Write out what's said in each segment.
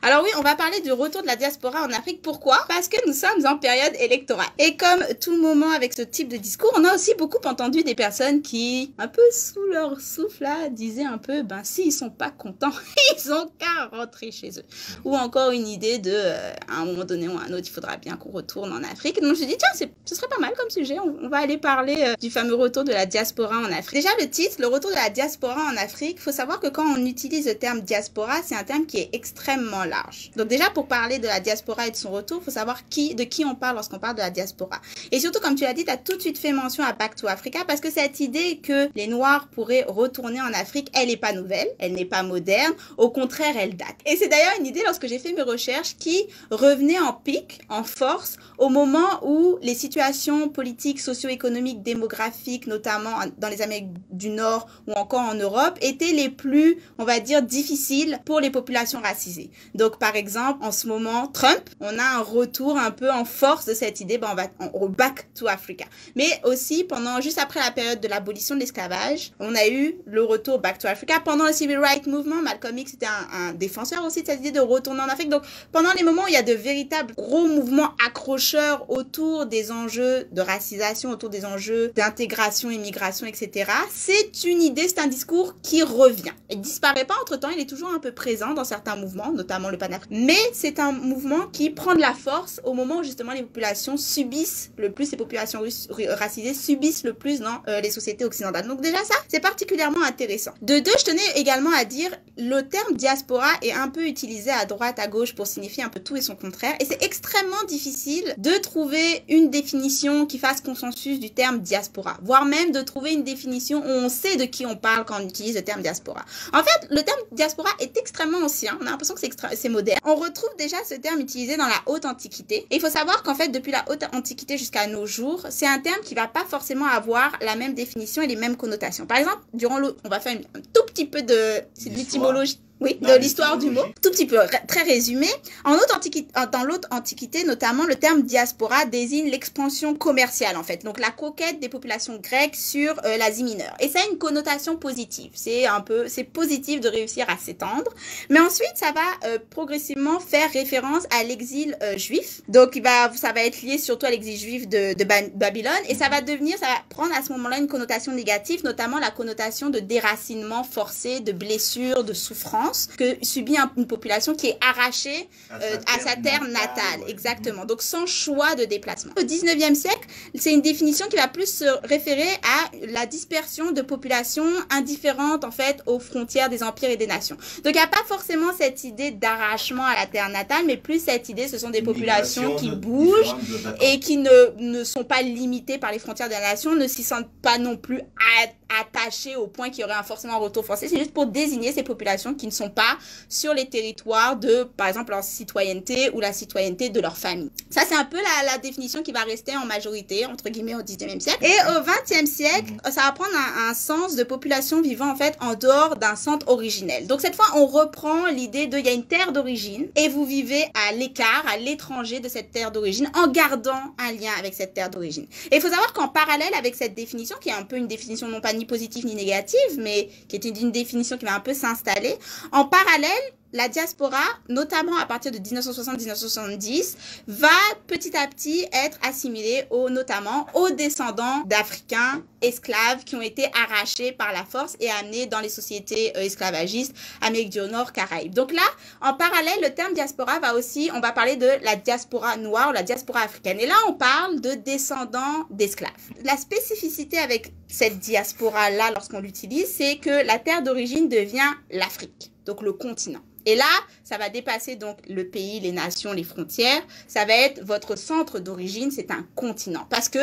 Alors oui, on va parler du retour de la diaspora en Afrique. Pourquoi? Parce que nous sommes en période électorale. Et comme tout moment avec ce type de discours, on a aussi beaucoup entendu des personnes qui, un peu sous leur souffle là, disaient un peu, ben s'ils sont pas contents, ils ont qu'à rentrer chez eux. Ou encore une idée de, à un moment donné ou à un autre, il faudra bien qu'on retourne en Afrique. Donc je me suis dit, tiens, ce serait pas mal comme sujet. On va aller parler du fameux retour de la diaspora en Afrique. Déjà le titre, le retour de la diaspora en Afrique, il faut savoir que quand on utilise le terme diaspora, c'est un terme qui est extrêmement large. Donc déjà, pour parler de la diaspora et de son retour, il faut savoir de qui on parle lorsqu'on parle de la diaspora. Et surtout, comme tu l'as dit, tu as tout de suite fait mention à Back to Africa parce que cette idée que les Noirs pourraient retourner en Afrique, elle n'est pas nouvelle, elle n'est pas moderne, au contraire, elle date. Et c'est d'ailleurs une idée, lorsque j'ai fait mes recherches, qui revenait en pic, en force, au moment où les situations politiques, socio-économiques, démographiques, notamment dans les Amériques du Nord ou encore en Europe, étaient les plus, on va dire, difficiles pour les populations racisées. Donc, par exemple, en ce moment, Trump, on a un retour un peu en force de cette idée, ben on back to Africa. Mais aussi, juste après la période de l'abolition de l'esclavage, on a eu le retour back to Africa. Pendant le Civil Rights Movement, Malcolm X était un défenseur aussi de cette idée de retourner en Afrique. Donc, pendant les moments où il y a de véritables gros mouvements accrocheurs autour des enjeux de racisation, autour des enjeux d'intégration, immigration, etc., c'est une idée, c'est un discours qui revient. Il ne disparaît pas entre-temps, il est toujours un peu présent dans certains mouvements, notamment le panafricanisme. Mais c'est un mouvement qui prend de la force au moment où justement les populations subissent le plus, les populations racisées subissent le plus dans les sociétés occidentales. Donc déjà ça, c'est particulièrement intéressant. De deux, je tenais également à dire, le terme diaspora est un peu utilisé à droite, à gauche pour signifier un peu tout et son contraire. Et c'est extrêmement difficile de trouver une définition qui fasse consensus du terme diaspora, voire même de trouver une définition où on sait de qui on parle quand on utilise le terme diaspora. En fait, le terme diaspora est extrêmement ancien. On a l'impression que c'est moderne. On retrouve déjà ce terme utilisé dans la haute antiquité. Et il faut savoir qu'en fait, depuis la haute antiquité jusqu'à nos jours, c'est un terme qui va pas forcément avoir la même définition et les mêmes connotations. Par exemple, on va faire un tout petit peu de l'étymologie. Oui, de l'histoire du mot. Tout petit peu, très résumé. Dans l'autre antiquité, notamment, le terme diaspora désigne l'expansion commerciale, en fait. Donc, la conquête des populations grecques sur l'Asie mineure. Et ça a une connotation positive. C'est positif de réussir à s'étendre. Mais ensuite, ça va progressivement faire référence à l'exil juif. Donc, ça va être lié surtout à l'exil juif de Babylone. Et ça va prendre à ce moment-là une connotation négative, notamment la connotation de déracinement forcé, de blessure, de souffrance que subit une population qui est arrachée à sa terre natale. Ouais. Exactement. Donc, sans choix de déplacement. Au 19e siècle, c'est une définition qui va plus se référer à la dispersion de populations indifférentes, en fait, aux frontières des empires et des nations. Donc, il n'y a pas forcément cette idée d'arrachement à la terre natale, mais plus cette idée, ce sont des populations qui bougent et qui ne sont pas limitées par les frontières des nations, ne s'y sentent pas non plus attachées au point qu'il y aurait forcément un retour forcé. C'est juste pour désigner ces populations qui ne sont pas sur les territoires de, par exemple, leur citoyenneté ou la citoyenneté de leur famille. Ça, c'est un peu la définition qui va rester en majorité, entre guillemets, au 19e siècle. Et au 20e siècle, ça va prendre un sens de population vivant, en fait, en dehors d'un centre originel. Donc, cette fois, on reprend l'idée il y a une terre d'origine et vous vivez à l'écart, à l'étranger de cette terre d'origine, en gardant un lien avec cette terre d'origine. Et il faut savoir qu'en parallèle avec cette définition, qui est un peu une définition non pas ni positive ni négative, mais qui est une définition qui va un peu s'installer, en parallèle, la diaspora, notamment à partir de 1960-1970, va petit à petit être assimilée notamment aux descendants d'Africains esclaves qui ont été arrachés par la force et amenés dans les sociétés esclavagistes, Amérique du Nord, Caraïbes. Donc là, en parallèle, le terme diaspora on va parler de la diaspora noire ou la diaspora africaine. Et là, on parle de descendants d'esclaves. La spécificité avec cette diaspora-là, lorsqu'on l'utilise, c'est que la terre d'origine devient l'Afrique, donc le continent. Et là, ça va dépasser donc le pays, les nations, les frontières. Ça va être votre centre d'origine, c'est un continent. Parce que,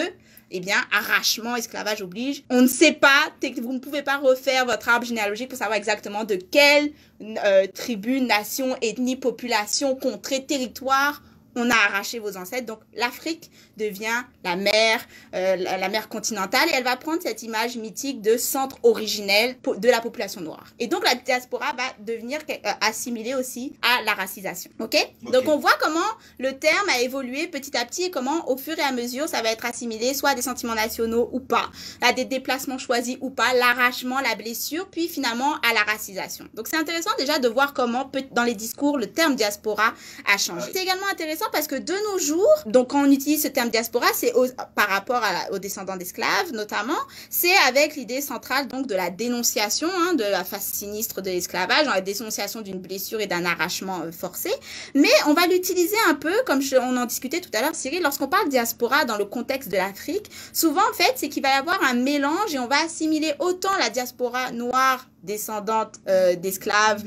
eh bien, arrachement, esclavage oblige. On ne sait pas, vous ne pouvez pas refaire votre arbre généalogique pour savoir exactement de quelle tribu, nation, ethnie, population, contrée, territoire on a arraché vos ancêtres. Donc, l'Afrique devient la mer continentale et elle va prendre cette image mythique de centre originel de la population noire. Et donc, la diaspora va devenir assimilée aussi à la racisation. OK? Donc, on voit comment le terme a évolué petit à petit et comment, au fur et à mesure, ça va être assimilé soit à des sentiments nationaux ou pas, à des déplacements choisis ou pas, l'arrachement, la blessure, puis finalement à la racisation. Donc, c'est intéressant déjà de voir comment, dans les discours, le terme diaspora a changé. C'est également intéressant parce que de nos jours, donc quand on utilise ce terme diaspora, c'est par rapport aux descendants d'esclaves notamment, c'est avec l'idée centrale donc de la dénonciation de la face sinistre de l'esclavage, la dénonciation d'une blessure et d'un arrachement forcé. Mais on va l'utiliser un peu, comme on en discutait tout à l'heure, Cyril, lorsqu'on parle diaspora dans le contexte de l'Afrique, souvent en fait, c'est qu'il va y avoir un mélange et on va assimiler autant la diaspora noire descendante d'esclaves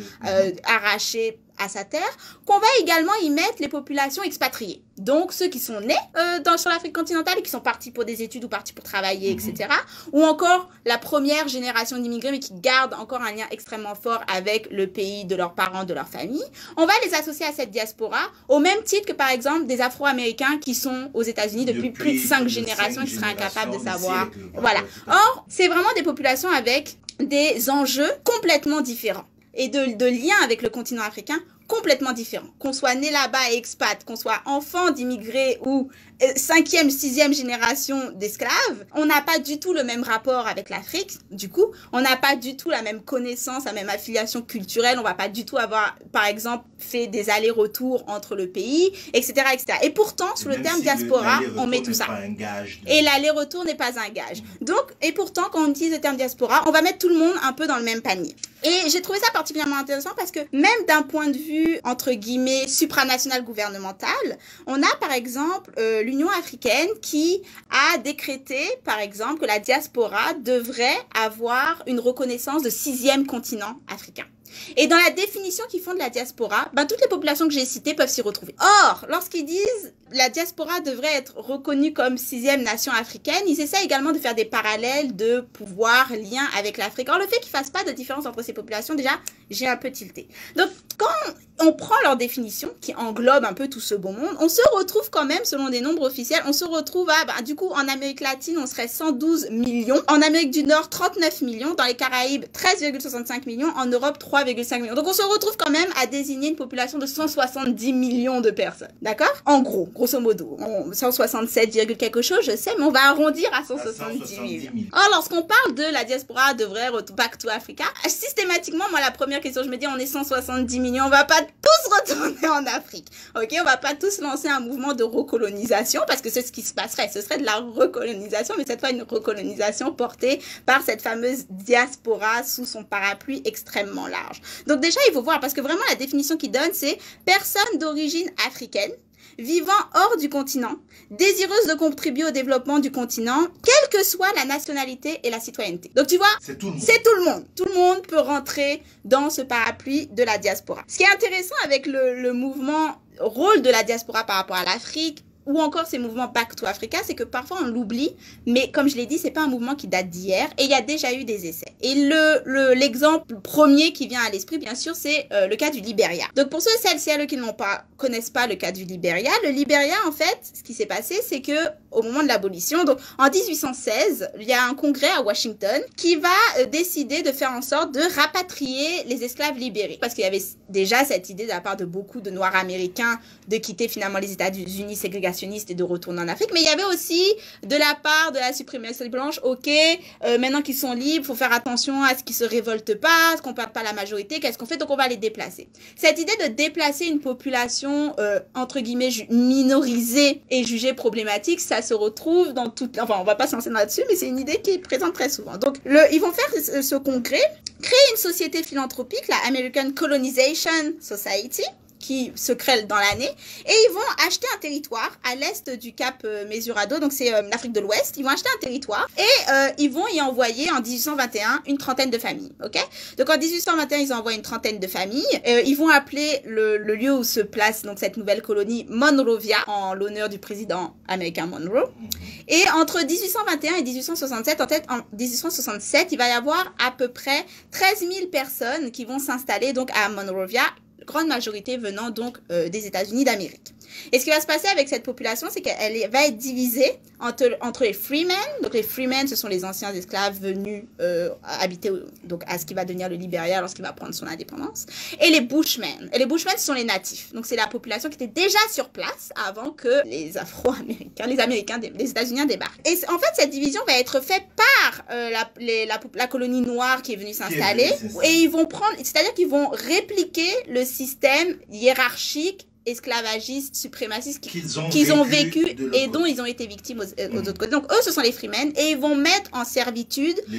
arrachés à sa terre, qu'on va également y mettre les populations expatriées. Donc, ceux qui sont nés sur l'Afrique continentale et qui sont partis pour des études ou partis pour travailler, etc. Ou encore la première génération d'immigrés, mais qui gardent encore un lien extrêmement fort avec le pays de leurs parents, de leur famille. On va les associer à cette diaspora au même titre que, par exemple, des Afro-Américains qui sont aux États-Unis depuis plus de 5 générations, qui seraient incapables de savoir. Voilà. Or, c'est vraiment des populations avec des enjeux complètement différents et de liens avec le continent africain complètement différents. Qu'on soit né là-bas et expat, qu'on soit enfant d'immigrés ou 5e, 6e génération d'esclaves, on n'a pas du tout le même rapport avec l'Afrique. Du coup, on n'a pas du tout la même connaissance, la même affiliation culturelle. On va pas du tout avoir, par exemple, fait des allers-retours entre le pays, etc., etc. Et pourtant, sous le terme diaspora, on met tout ça. Et l'aller-retour n'est pas un gage. Donc, et pourtant, quand on utilise le terme diaspora, on va mettre tout le monde un peu dans le même panier. Et j'ai trouvé ça particulièrement intéressant parce que même d'un point de vue, entre guillemets, supranational gouvernemental, on a par exemple l'Union africaine qui a décrété, par exemple, que la diaspora devrait avoir une reconnaissance de 6e continent africain. Et dans la définition qu'ils font de la diaspora, toutes les populations que j'ai citées peuvent s'y retrouver. Or, lorsqu'ils disent la diaspora devrait être reconnue comme 6e nation africaine, ils essaient également de faire des parallèles de pouvoir, lien avec l'Afrique. Or, le fait qu'ils ne fassent pas de différence entre ces populations, déjà, j'ai un peu tilté. Donc, quand on prend leur définition, qui englobe un peu tout ce beau monde, on se retrouve quand même, selon des nombres officiels, on se retrouve à, du coup, en Amérique latine, on serait 112 millions, en Amérique du Nord, 39 millions, dans les Caraïbes, 13,65 millions, en Europe, 3,5 millions. Donc, on se retrouve quand même à désigner une population de 170 millions de personnes. D'accord? En gros, grosso modo. 167, quelque chose, je sais, mais on va arrondir à 170 millions. Or, lorsqu'on parle de la diaspora devrait back to Africa, systématiquement, moi, la première question, je me dis, on est 170 millions, on va pas tous retourner en Afrique. Ok? On va pas tous lancer un mouvement de recolonisation, parce que c'est ce qui se passerait. Ce serait de la recolonisation, mais cette fois, une recolonisation portée par cette fameuse diaspora sous son parapluie extrêmement large. Donc déjà, il faut voir, parce que vraiment, la définition qu'il donne, c'est personne d'origine africaine, vivant hors du continent, désireuse de contribuer au développement du continent, quelle que soit la nationalité et la citoyenneté. Donc tu vois, c'est tout le monde. C'est tout le monde. Tout le monde peut rentrer dans ce parapluie de la diaspora. Ce qui est intéressant avec le mouvement rôle de la diaspora par rapport à l'Afrique, ou encore ces mouvements Back to Africa, c'est que parfois on l'oublie, mais comme je l'ai dit, c'est pas un mouvement qui date d'hier, et il y a déjà eu des essais. Et l'exemple premier qui vient à l'esprit, bien sûr, c'est le cas du Libéria. Donc pour ceux et celles qui connaissent pas le cas du Libéria, le Libéria, en fait, ce qui s'est passé, c'est que au moment de l'abolition, donc en 1816, il y a un congrès à Washington qui va décider de faire en sorte de rapatrier les esclaves libérés. Parce qu'il y avait déjà cette idée de la part de beaucoup de Noirs américains de quitter finalement les États-Unis ségrégationniste et de retourner en Afrique, mais il y avait aussi de la part de la suprématie blanche, ok, maintenant qu'ils sont libres, faut faire attention à ce qu'ils se révoltent pas, à ce qu'on perde pas la majorité, qu'est-ce qu'on fait, donc on va les déplacer. Cette idée de déplacer une population entre guillemets minorisée et jugée problématique, ça se retrouve dans toute, enfin on va pas se lancer là-dessus, mais c'est une idée qui est présente très souvent. Donc ils vont faire ce congrès, créer une société philanthropique, la American Colonization Society, qui se crée dans l'année, et ils vont acheter un territoire à l'est du Cap Mesurado, donc c'est l'Afrique de l'Ouest. Ils vont acheter un territoire et ils vont y envoyer en 1821 une trentaine de familles, ok? Donc en 1821, ils envoient une trentaine de familles. Ils vont appeler le lieu où se place donc cette nouvelle colonie Monrovia, en l'honneur du président américain Monroe. Et entre 1821 et 1867, en 1867, il va y avoir à peu près 13 000 personnes qui vont s'installer donc à Monrovia, grande majorité venant donc des États-Unis d'Amérique. Et ce qui va se passer avec cette population, c'est qu'elle va être divisée entre les freemen. Donc les freemen, ce sont les anciens esclaves venus habiter donc à ce qui va devenir le Liberia lorsqu'il va prendre son indépendance. Et les bushmen. Et les bushmen, ce sont les natifs. Donc c'est la population qui était déjà sur place avant que les Afro-Américains, les États-Unis débarquent. Et en fait, cette division va être faite par la colonie noire qui est venue s'installer. Et ils vont prendre, c'est-à-dire qu'ils vont répliquer le système hiérarchique esclavagistes, suprémacistes qu'ils ont vécu et dont ils ont été victimes aux autres côtés. Donc eux, ce sont les freemen et ils vont mettre en servitude les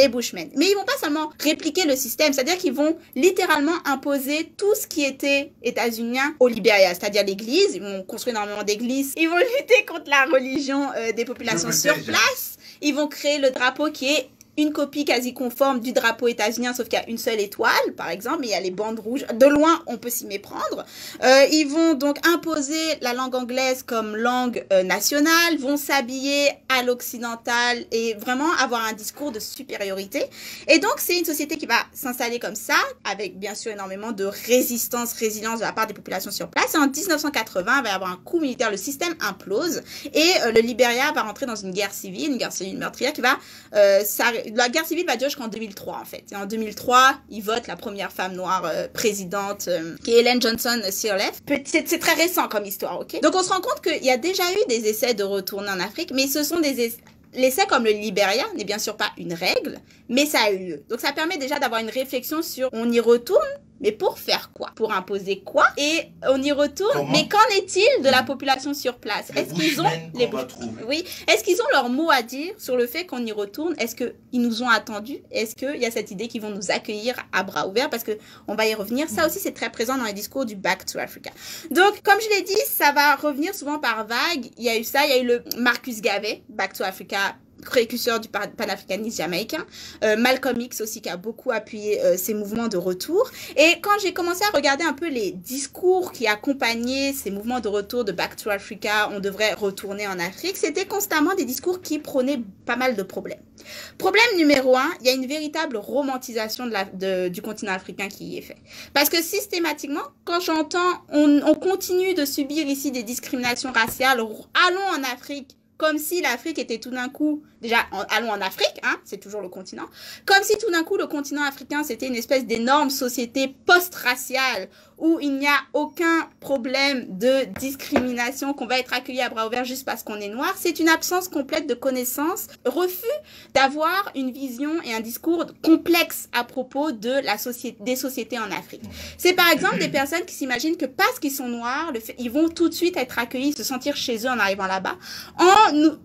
bushmen. Mais ils vont pas seulement répliquer le système, c'est-à-dire qu'ils vont littéralement imposer tout ce qui était états-unien au Liberia, c'est-à-dire l'église. Ils vont construire énormément d'églises. Ils vont lutter contre la religion des populations sur place. Ils vont créer le drapeau qui est une copie quasi conforme du drapeau états-unien, sauf qu'il y a une seule étoile, par exemple, mais il y a les bandes rouges. De loin, on peut s'y méprendre. Ils vont donc imposer la langue anglaise comme langue nationale, vont s'habiller à l'occidental et vraiment avoir un discours de supériorité. Et donc, c'est une société qui va s'installer comme ça, avec bien sûr énormément de résilience de la part des populations sur place. Et en 1980, il va y avoir un coup militaire, le système implose et le Liberia va rentrer dans une guerre civile meurtrière qui va la guerre civile va durer jusqu'en 2003 en fait. Et en 2003, ils votent la première femme noire présidente qui est Ellen Johnson Sirleaf. C'est très récent comme histoire, ok? Donc on se rend compte qu'il y a déjà eu des essais de retourner en Afrique, mais ce sont l'essai comme le Liberia n'est bien sûr pas une règle, mais ça a eu lieu. Donc ça permet déjà d'avoir une réflexion sur on y retourne, mais pour faire quoi? Pour imposer quoi? Et on y retourne. Comment? Mais qu'en est-il de la population sur place? Est-ce qu'ils ont oui, est-ce qu'ils ont leur mot à dire sur le fait qu'on y retourne? Est-ce qu'ils nous ont attendus? Est-ce qu'il y a cette idée qu'ils vont nous accueillir à bras ouverts? Parce que on va y revenir. Ça aussi, c'est très présent dans les discours du Back to Africa. Donc, comme je l'ai dit, ça va revenir souvent par vagues. Il y a eu ça, il y a eu le Marcus Garvey, Back to Africa, précurseur du panafricanisme jamaïcain, Malcolm X aussi qui a beaucoup appuyé ces mouvements de retour. Et quand j'ai commencé à regarder un peu les discours qui accompagnaient ces mouvements de retour de Back to Africa, on devrait retourner en Afrique, c'était constamment des discours qui prônaient pas mal de problèmes. Problème numéro 1, il y a une véritable romantisation du continent africain qui y est fait. Parce que systématiquement, quand j'entends on continue de subir ici des discriminations raciales, allons en Afrique, comme si l'Afrique était tout d'un coup, déjà, allons en Afrique, hein, c'est toujours le continent, comme si tout d'un coup le continent africain c'était une espèce d'énorme société post-raciale où il n'y a aucun problème de discrimination, qu'on va être accueilli à bras ouverts juste parce qu'on est noir. C'est une absence complète de connaissances, refus d'avoir une vision et un discours complexe à propos de des sociétés en Afrique. C'est par exemple des personnes qui s'imaginent que parce qu'ils sont noirs, ils vont tout de suite être accueillis, se sentir chez eux en arrivant là-bas,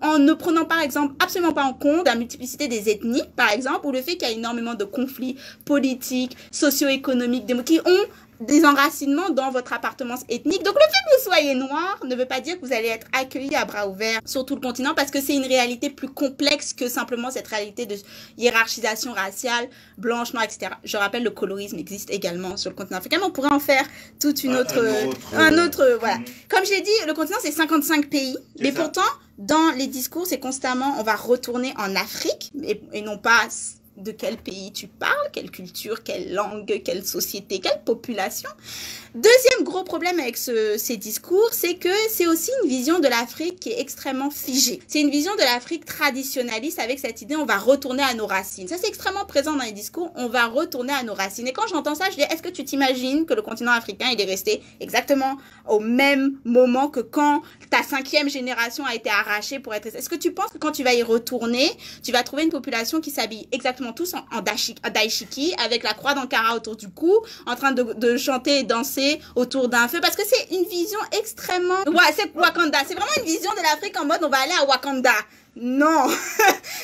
en ne prenant par exemple absolument pas en compte la multiplicité des ethnies, par exemple, ou le fait qu'il y a énormément de conflits politiques, socio-économiques, qui ont des enracinements dans votre appartenance ethnique. Donc, le fait que vous soyez noir ne veut pas dire que vous allez être accueilli à bras ouverts sur tout le continent parce que c'est une réalité plus complexe que simplement cette réalité de hiérarchisation raciale, blanche, noire, etc. Je rappelle, le colorisme existe également sur le continent africain, mais on pourrait en faire toute une autre... voilà. Comme je l'ai dit, le continent, c'est 55 pays, mais pourtant, dans les discours, c'est constamment, on va retourner en Afrique et non pas... de quel pays tu parles, quelle culture, quelle langue, quelle société, quelle population. Deuxième gros problème avec ces discours, c'est que c'est aussi une vision de l'Afrique qui est extrêmement figée. C'est une vision de l'Afrique traditionnaliste avec cette idée on va retourner à nos racines. Ça, c'est extrêmement présent dans les discours, on va retourner à nos racines. Et quand j'entends ça, je dis, est-ce que tu t'imagines que le continent africain, il est resté exactement au même moment que quand ta 5e génération a été arrachée pour être... Est-ce que tu penses que quand tu vas y retourner, tu vas trouver une population qui s'habille exactement tous en daishiki, avec la croix d'Ankara autour du cou, en train de chanter et danser autour d'un feu, parce que c'est une vision extrêmement... Ouais, c'est Wakanda. C'est vraiment une vision de l'Afrique en mode on va aller à Wakanda. Non,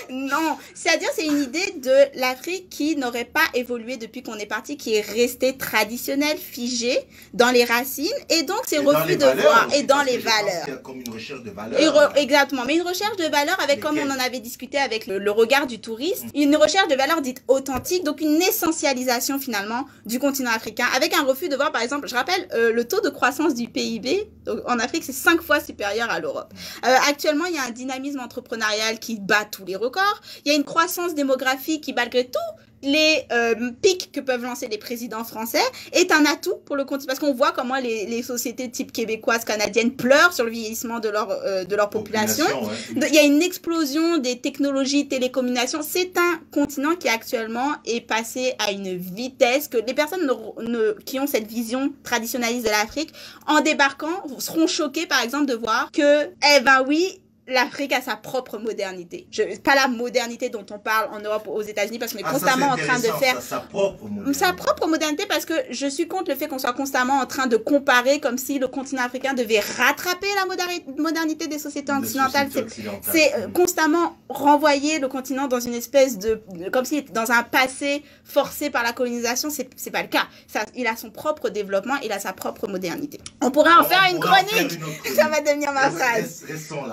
non. C'est-à-dire, c'est une idée de l'Afrique qui n'aurait pas évolué depuis qu'on est parti, qui est restée traditionnelle, figée dans les racines, et donc c'est refus de voir, et dans les valeurs. Il y a comme une recherche de valeurs. Exactement, mais une recherche de valeurs avec, comme on en avait discuté avec le regard du touriste, une recherche de valeurs dites authentiques, donc une essentialisation finalement du continent africain, avec un refus de voir, par exemple, je rappelle, le taux de croissance du PIB donc, en Afrique, c'est 5 fois supérieur à l'Europe. Actuellement, il y a un dynamisme entrepreneurial qui bat tous les records. Il y a une croissance démographique qui, malgré tout, les pics que peuvent lancer les présidents français est un atout pour le continent. Parce qu'on voit comment les sociétés type québécoises, canadiennes pleurent sur le vieillissement de leur population. Ouais. Il y a une explosion des technologies, télécommunications. C'est un continent qui actuellement est passé à une vitesse que les personnes qui ont cette vision traditionnaliste de l'Afrique, en débarquant, seront choquées par exemple de voir que, eh ben oui, l'Afrique a sa propre modernité. Pas la modernité dont on parle en Europe ou aux États-Unis parce qu'on est constamment en train de faire sa propre modernité parce que je suis contre le fait qu'on soit constamment en train de comparer comme si le continent africain devait rattraper la modernité des sociétés occidentales. C'est constamment renvoyer le continent dans une espèce comme si dans un passé forcé par la colonisation. C'est pas le cas. Il a son propre développement, il a sa propre modernité. On pourrait en faire une chronique. Ça va devenir ma phrase.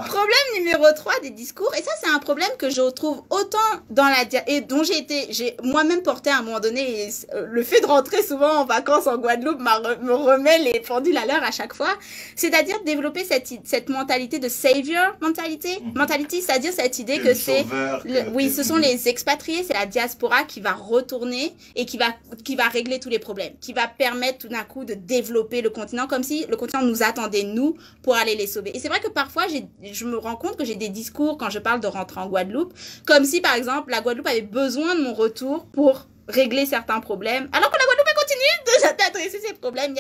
Problème numéro 3 des discours, et ça c'est un problème que je retrouve autant dans et dont j'ai moi-même porté à un moment donné, et le fait de rentrer souvent en vacances en Guadeloupe me remet les pendules à l'heure à chaque fois, c'est-à-dire développer cette mentalité de savior mentality, c'est-à-dire cette idée que c'est ce sont les expatriés, c'est la diaspora qui va retourner et qui va régler tous les problèmes, qui va permettre tout d'un coup de développer le continent comme si le continent nous attendait nous pour aller les sauver. Et c'est vrai que parfois je me rends compte que j'ai des discours quand je parle de rentrer en Guadeloupe, comme si par exemple la Guadeloupe avait besoin de mon retour pour régler certains problèmes, alors que la Guadeloupe continue d'adresser ces problèmes.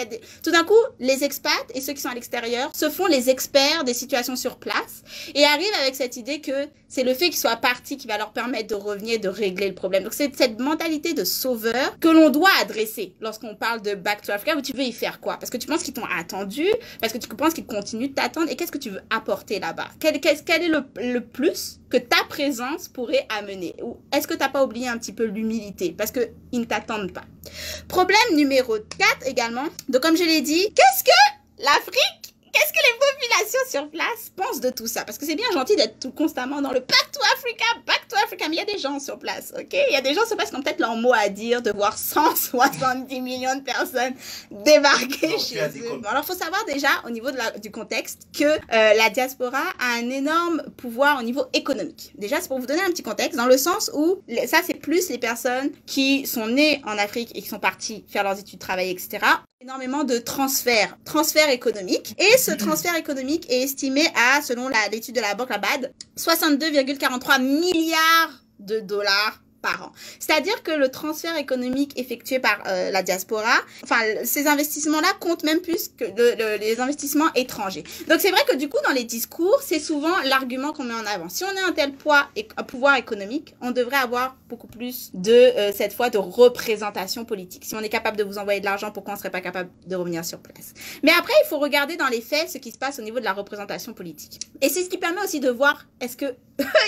Tout d'un coup, les expats et ceux qui sont à l'extérieur se font les experts des situations sur place et arrivent avec cette idée que c'est le fait qu'ils soient partis qui va leur permettre de revenir, de régler le problème. Donc c'est cette mentalité de sauveur que l'on doit adresser lorsqu'on parle de Back to Africa, où tu veux y faire quoi? Parce que tu penses qu'ils t'ont attendu, parce que tu penses qu'ils continuent de t'attendre, et qu'est-ce que tu veux apporter là-bas? Quel est le plus que ta présence pourrait amener? Ou est-ce que tu n'as pas oublié un petit peu l'humilité? Parce qu'ils ne t'attendent pas. Problème numéro 4 également. Donc comme je l'ai dit, qu'est-ce que les populations sur place pensent de tout ça? Parce que c'est bien gentil d'être tout constamment dans le Back to Africa, mais il y a des gens sur place, ok? Il y a des gens sur place qui ont peut-être leur mot à dire de voir 170 millions de personnes débarquer chez eux. Bon, alors, il faut savoir déjà, au niveau du contexte, que la diaspora a un énorme pouvoir au niveau économique. Déjà, c'est pour vous donner un petit contexte, dans le sens où, ça, c'est plus les personnes qui sont nées en Afrique et qui sont parties faire leurs études, travailler, etc., énormément de transferts économiques. Et ce transfert économique est estimé à, selon l'étude de la banque Labad, 62,43 milliards de dollars par an. C'est-à-dire que le transfert économique effectué par la diaspora, enfin, ces investissements-là comptent même plus que les investissements étrangers. Donc, c'est vrai que du coup, dans les discours, c'est souvent l'argument qu'on met en avant. Si on a un tel pouvoir économique, on devrait avoir beaucoup plus cette fois, de représentation politique. Si on est capable de vous envoyer de l'argent, pourquoi on ne serait pas capable de revenir sur place? Mais après, il faut regarder dans les faits ce qui se passe au niveau de la représentation politique. Et c'est ce qui permet aussi de voir est-ce que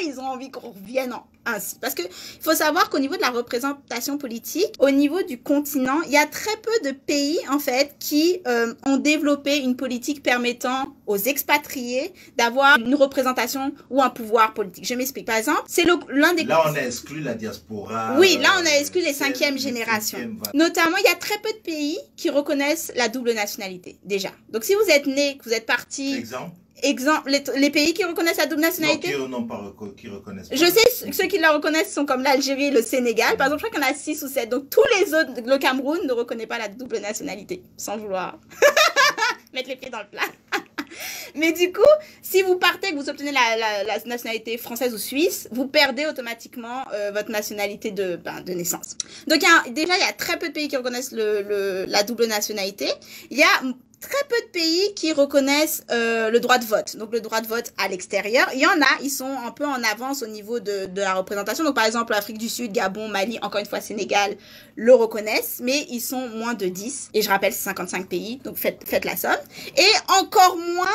ils ont envie qu'on revienne ainsi. Parce que il faut savoir qu'au niveau de la représentation politique, au niveau du continent, il y a très peu de pays, en fait, qui ont développé une politique permettant aux expatriés d'avoir une représentation ou un pouvoir politique. Je m'explique. Par exemple, c'est l'un des... Là, on a exclu la diaspora. Oui, là, on a exclu les 5e générations. Notamment, il y a très peu de pays qui reconnaissent la double nationalité, déjà. Donc, si vous êtes né, que vous êtes parti... Exemple, les pays qui reconnaissent la double nationalité. Qui reconnaissent pas. Je sais, ceux qui la reconnaissent sont comme l'Algérie et le Sénégal. Par exemple, je crois qu'il y en a 6 ou 7. Donc, tous les autres, le Cameroun ne reconnaît pas la double nationalité. Sans vouloir mettre les pieds dans le plat. Mais du coup, si vous partez et que vous obtenez la nationalité française ou suisse, vous perdez automatiquement votre nationalité de naissance. Donc, déjà, il y a très peu de pays qui reconnaissent la double nationalité. Il y a très peu de pays qui reconnaissent le droit de vote. Donc, le droit de vote à l'extérieur. Il y en a, ils sont un peu en avance au niveau de la représentation. Donc, par exemple, l'Afrique du Sud, Gabon, Mali, encore une fois, Sénégal, le reconnaissent. Mais ils sont moins de 10. Et je rappelle, c'est 55 pays. Donc, faites la somme. Et encore moins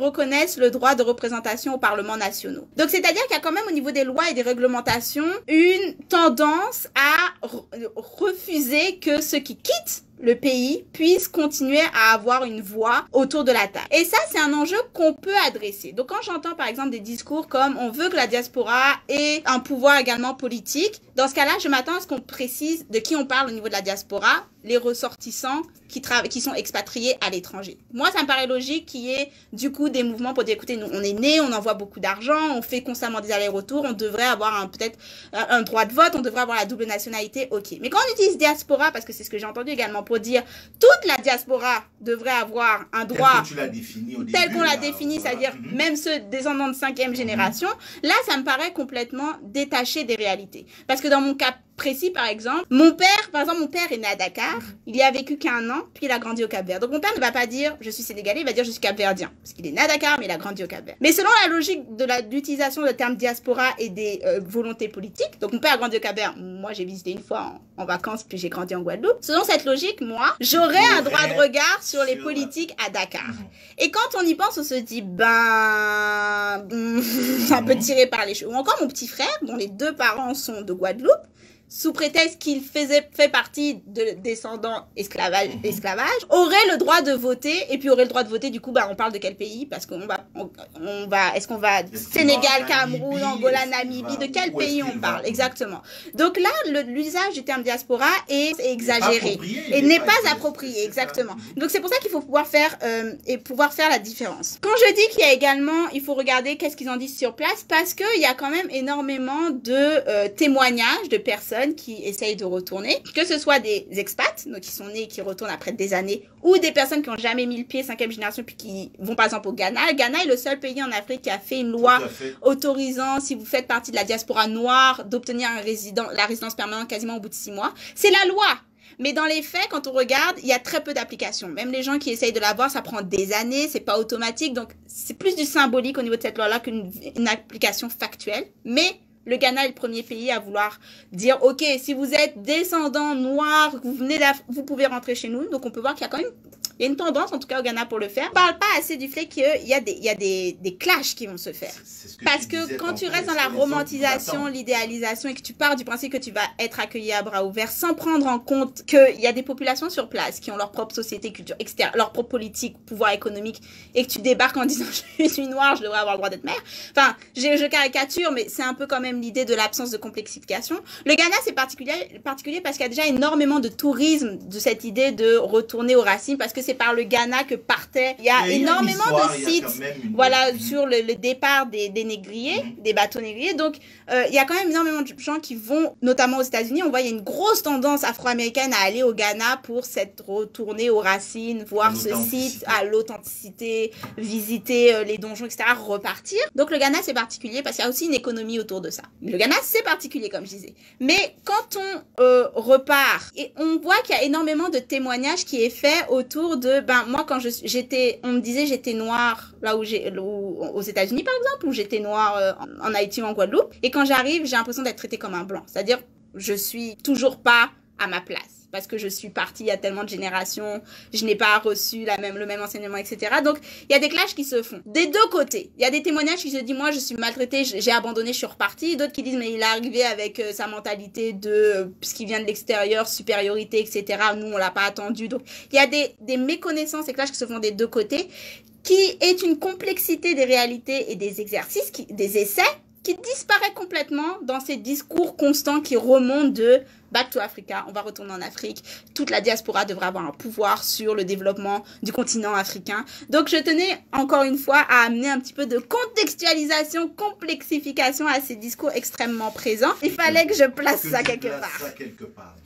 reconnaissent le droit de représentation au Parlement national. Donc, c'est-à-dire qu'il y a quand même au niveau des lois et des réglementations une tendance à refuser que ceux qui quittent le pays puisse continuer à avoir une voix autour de la table. Et ça, c'est un enjeu qu'on peut adresser. Donc, quand j'entends, par exemple, des discours comme « on veut que la diaspora ait un pouvoir également politique », dans ce cas-là, je m'attends à ce qu'on précise de qui on parle au niveau de la diaspora, les ressortissants qui sont expatriés à l'étranger. Moi, ça me paraît logique qu'il y ait du coup des mouvements pour dire, écoutez, nous, on est nés, on envoie beaucoup d'argent, on fait constamment des allers-retours, on devrait avoir peut-être un droit de vote, on devrait avoir la double nationalité, ok. Mais quand on utilise diaspora, parce que c'est ce que j'ai entendu également pour dire, toute la diaspora devrait avoir un droit tel qu'on l'a défini, c'est-à-dire même ceux descendants de 5e génération, là, ça me paraît complètement détaché des réalités. Parce que dans mon cas précis, par exemple, mon père est né à Dakar, il y a vécu qu'1 an, puis il a grandi au Cap-Vert. Donc mon père ne va pas dire je suis sénégalais, il va dire je suis capverdien, parce qu'il est né à Dakar, mais il a grandi au Cap-Vert. Mais selon la logique de l'utilisation du terme diaspora et des volontés politiques, donc mon père a grandi au Cap-Vert, moi j'ai visité une fois en vacances, puis j'ai grandi en Guadeloupe. Selon cette logique, moi, j'aurais un droit de regard sur les politiques à Dakar. Et quand on y pense, on se dit, c'est un peu tiré par les cheveux. Ou encore mon petit frère, dont les 2 parents sont de Guadeloupe, sous prétexte qu'il fait partie de descendants esclavage, aurait le droit de voter, et puis aurait le droit de voter, du coup, on parle de quel pays? Parce qu'on est-ce qu'on va Sénégal, Cameroun, Angola, Namibie, de quel pays on parle? Exactement. Donc là, l'usage du terme diaspora est exagéré et n'est pas approprié, exactement. Donc c'est pour ça qu'il faut pouvoir faire la différence. Quand je dis qu'il y a également, il faut regarder qu'est-ce qu'ils en disent sur place, parce qu'il y a quand même énormément de témoignages de personnes qui essayent de retourner, que ce soit des expats, donc qui sont nés et qui retournent après des années, ou des personnes qui n'ont jamais mis le pied 5e génération puis qui vont par exemple au Ghana. Le Ghana est le seul pays en Afrique qui a fait une loi autorisant, si vous faites partie de la diaspora noire, d'obtenir la résidence permanente quasiment au bout de 6 mois. C'est la loi. Mais dans les faits, quand on regarde, il y a très peu d'applications. Même les gens qui essayent de l'avoir, ça prend des années, c'est pas automatique. Donc, c'est plus du symbolique au niveau de cette loi-là qu'une application factuelle. Mais le Ghana est le premier pays à vouloir dire, ok, si vous êtes descendant noir, vous pouvez rentrer chez nous. Donc, on peut voir qu'il y a quand même une tendance, en tout cas au Ghana, pour le faire. On parle pas assez du fait qu'il y a des clashs qui vont se faire. Parce que quand tu restes dans la romantisation, l'idéalisation, et que tu pars du principe que tu vas être accueilli à bras ouverts sans prendre en compte qu'il y a des populations sur place qui ont leur propre société, culture, etc., leur propre politique, pouvoir économique, et que tu débarques en disant je suis noire, je devrais avoir le droit d'être mère. Enfin, je caricature, mais c'est un peu quand même l'idée de l'absence de complexification. Le Ghana, c'est particulier parce qu'il y a déjà énormément de tourisme de cette idée de retourner aux racines, parce que c'est par le Ghana que partait. Il y a énormément de sites, sur le départ des négriers, des bateaux négriers. Donc, il y a quand même énormément de gens qui vont, notamment aux États-Unis. On voit, il y a une grosse tendance afro-américaine à aller au Ghana pour s'être retourné aux racines, voir ce site, à l'authenticité, visiter les donjons, etc., repartir. Donc, le Ghana, c'est particulier parce qu'il y a aussi une économie autour de ça. Le Ghana, c'est particulier, comme je disais. Mais quand on repart, et on voit qu'il y a énormément de témoignages qui est fait autour de, moi, quand on me disait j'étais noire là aux États-Unis, par exemple, ou j'étais noire en Haïti ou en Guadeloupe, et quand j'arrive, j'ai l'impression d'être traitée comme un blanc. C'est-à-dire, je suis toujours pas à ma place. Parce que je suis partie il y a tellement de générations, je n'ai pas reçu le même enseignement, etc. Donc, il y a des clashs qui se font. Des 2 côtés. Il y a des témoignages qui se disent, moi, je suis maltraitée, j'ai abandonné, je suis repartie. D'autres qui disent, mais il est arrivé avec sa mentalité de ce qui vient de l'extérieur, supériorité, etc. Nous, on l'a pas attendu. Donc, il y a des méconnaissances et clashs qui se font des 2 côtés, qui est une complexité des réalités et des exercices, des essais, qui disparaît complètement dans ces discours constants qui remontent de Back to Africa, on va retourner en Afrique, toute la diaspora devrait avoir un pouvoir sur le développement du continent africain. Donc je tenais encore une fois à amener un petit peu de contextualisation, complexification à ces discours extrêmement présents. Il fallait que je place ça quelque part.